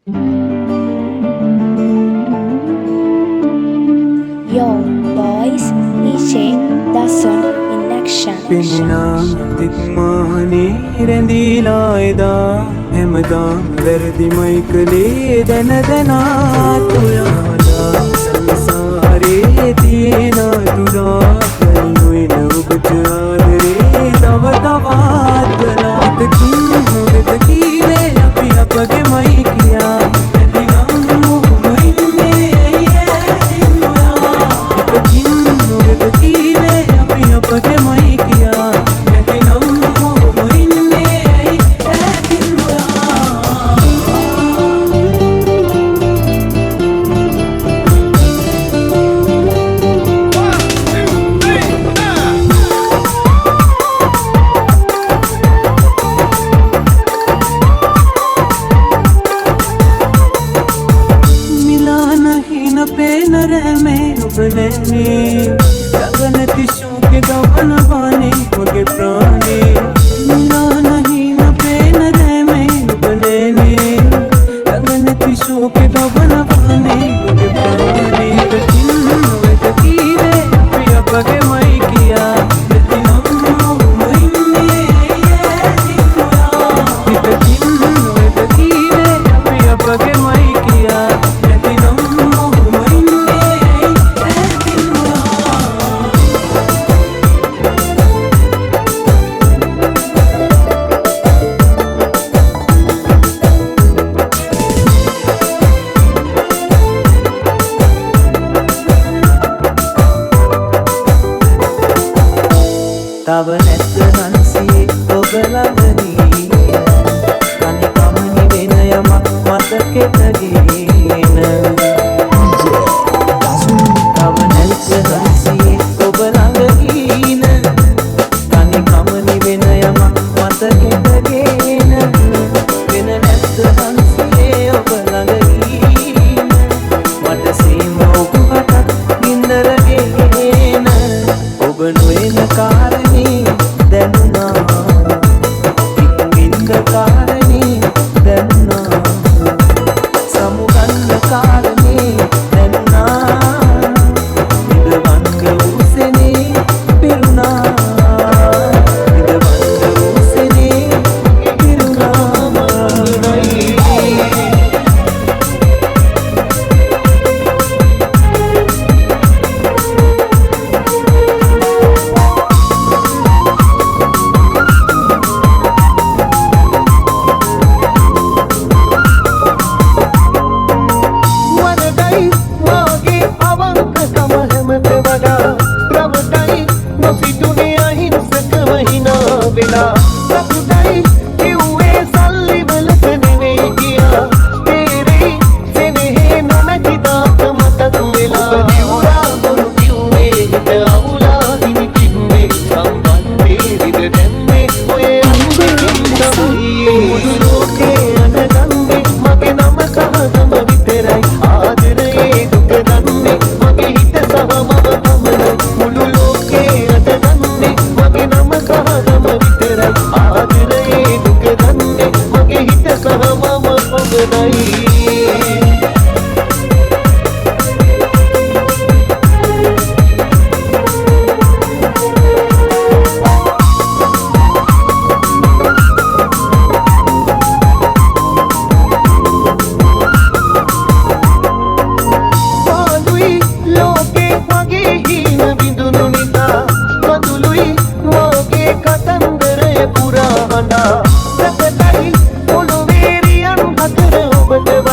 Yo, boys, DJ Dasun in action. පින්නා තිත්මානේ රැඳීලා එදා හැමදාම වැරදිමයි කළේ දැන දැනා තුයාලා සංසාරේ තියෙන දුරා නොයන ඔබට ආදරේ තව තවත් කළා හිතකින් හොරද කීවේ අපි අපගේමයි කියා තව නැත්ත හන්සියේ ඔබ ළඟදී කනේ කමනි වෙන යමක් මතකෙට ගේන තව නැත්ත හන්සියේ ඔබ ළඟදීන කනේ කමනි වෙන යමක් මතකෙට ගේන වෙන නැත්ත හන්සියේ ඔබ ළඟදීන මට සීම ඔබට ගින්දර ගේන ඔබ නොයන කාරණේ දැනුණා ඉක්මින්ද කාරණේ දැනුණා සමුගන්න කාරණේ දැනුණා ඉදවංග උසනේ පිරුණා ඉදවංග උසනේ පිරුණා මරණයි පුරාහඬා සැපයි පොළොවේරියන් අතර ඔබට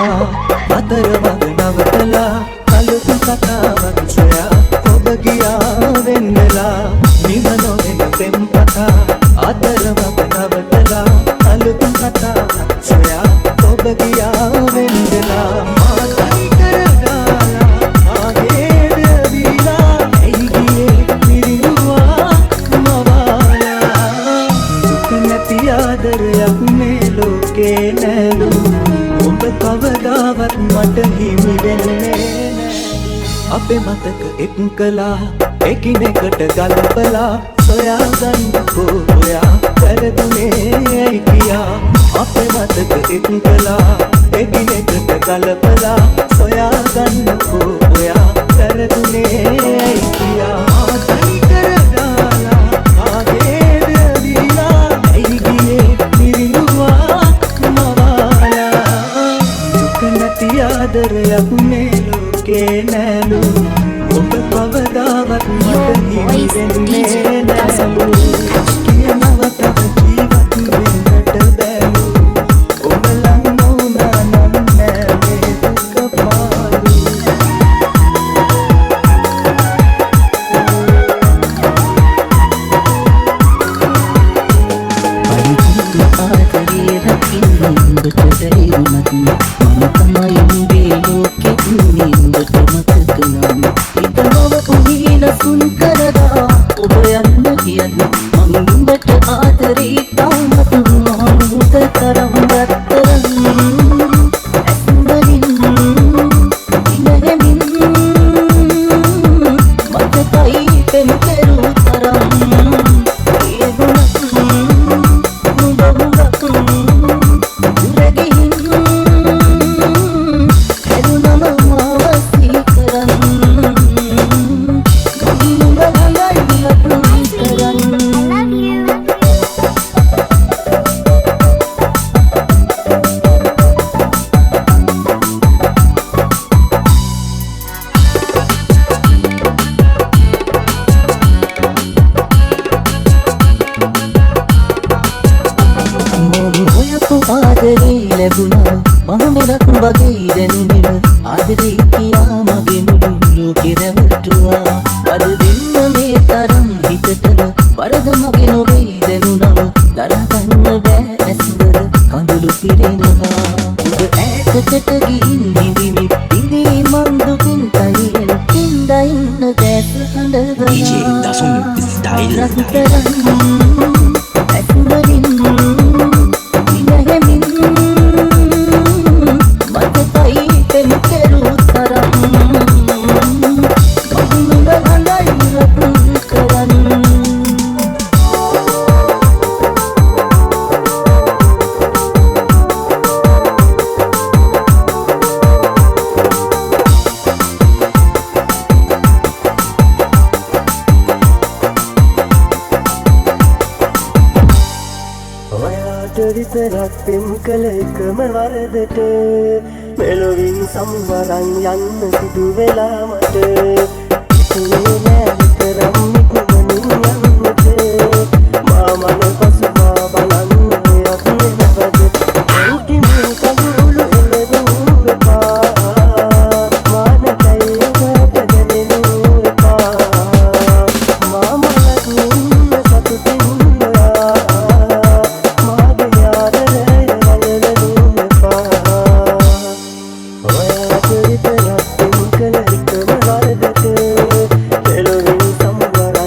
පිරුණා අතර වග නවතලා අලුත් කතාවක් සොයා ඔබ ගියා වෙන්නලා නිවනොෙන පෙම් කතා අතර වග නවතලා අලුත් කතාවක් සොයා ඔබ ගියා වෙන්නලා මාතයි කරගාලා ආගේද දීලා ඇයි ගියේ පිරිනුවා මවාලා දුක නැති ආදරයක් මේ ලෝකේ නැලු ඔබ කවදාවත් මට හිමි වෙන්නේ අපේ මතක එක්කලා එකිනෙකට ගලපලා සොයාගන්නකෝ ඔයා වැරදුනේ ඇයි කියා අපේ මතක එක්කලා එකිනෙකට ගලපලා සොයාගන්නකෝ ඔයා වැරදුනේ ඇයි කියා ආතයි කරගාලා ආගේද දීලා ඇයි ගියේ පිරිනුවා මවාලා දුක නැති ආදරයක් මේ ලෝකේ නැලු ඔබ කවදාවත් මට හිමි වෙන්නේ නැලු කියනව තව ජීවත් වෙන්නට බැලු ඔබ ලං නොවුනා නම් නෑ මේ දුක පාලු අනිත් ආදරේ රකින්න ඔබට දැනුණත් මම තමයි උඹේ ලෝකෙ ඉන්නේ ඔබට මතක නම් හිතනව පුහින සුන් කරදා ඔබ යන්න කියන්නේ මම උඹට ආදරේ තාමත් මොහොත තරම් රත්තරන් ඇස්වලින් ඉනහෙමින් මතකයි පෙම් කෙරු තරම් ඒ ගුණත් ආදරේ ලැබුණා මහමෙරක් වගේ දැනුනෙන ආදරේ කියා මගේ මුළු ලෝකෙ රැවටුවා අද දෙන්න මේ තරම් හිතටම වරද මගේ නොවේ දැනුණම දරගන්න බෑ ඇස්වල කඳුළු පිරෙනවා ඔබ ඈතට ගිහින් නිදිමි ඉදී මන් දුකින් තනියෙන් ඉඳා ඉන්න දැස හඬවලා DJ Dasun Style. ඇස්වලින් විතරක් පෙම් කළ එකම වරදට මෙලොවින් සම්වරන් යන්න සිදු වෙලා මට හිතුවේ නෑ විතරම් නිකුමනින් යන්නට මා මන පසුපා බලන්න ඔයක් නෙවද ඒකිමේ කඳුළු එළවූ එපා මානකයි ඔබට දැනෙනු එපා මා මලක් නින්න සතුටින් Thank you.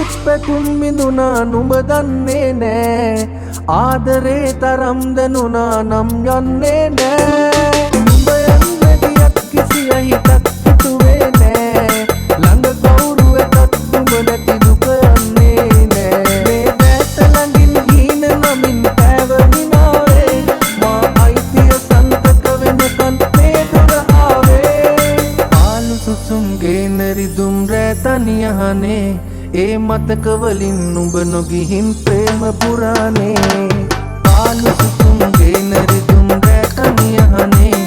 දුක් පැතුම් විඳුනා නුඹ දන්නේ නෑ ආදරේ තරම් දැනුනා නම් යන්නේ නෑ නුඹ යන්න ගියත් කිසි අහිතක් හිතුවේ නෑ ළඟ ගෞරවයටත් නුඹ නැති දුක යන්නේ නෑ මේ දැස ළඟින් හීන නමින් පැවමිනාවේ මා අයිතිය සන්තක වෙනකන් මේ දුර ආවේ පාළු සුසුම්ගේ නැරිදුම් රෑ තනියහනේ ඒ මතක වලින් නුඹ නොගිහින් ප්‍රේම පුරානේ පාළු සුසුම්ගේ නැරිදුම් රෑ තනියහනේ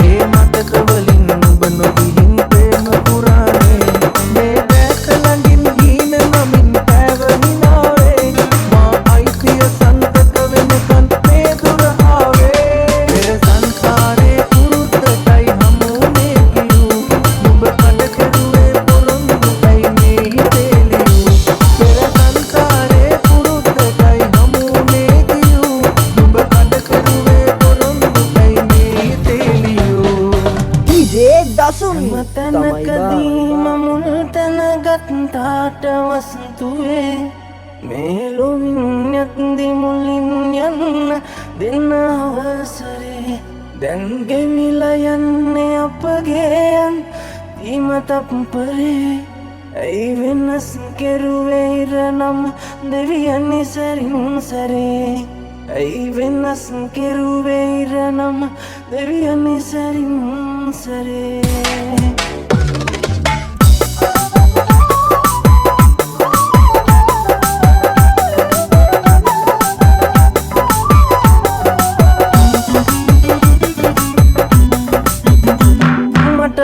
ඒ මතක වලින් නුඹ නොගිහින් ප්‍රේම පුරානේ මේ දැස ළඟින් හීන නමින් පැවමිනාවේ මා අයිතිය සන්තක වෙනකන් මේ දුර ආවේ පෙර සංසාරේ පුරුද්දටයි හමුනේ කියූ නුඹ කඩ කෙරුවේ පොරොන්දුයි මේ හිතේ පෙර සංසාරේ පුරුද්දටයි හමුනේ කියූ නුඹ කඩ කෙරුවේ පොරොන්දුයි මේ හිතේ DJ Dasun තැනකදී මමුල් තැනගත්තාට වසතුවේ මේ ලොවින් යත්දි මුලින් යන්න දෙන්න අවසරේ දැන් ගෙවිලා යන්නේ අපගේ යන් තීම තප්පරේ ඇයි වෙනස් කෙරුවේ ඉරනම් දෙවියන් සරින් සරේ ඇයි වෙනස් කෙරුවේ ඉරනම් දෙවියන් සරින් සරේ මට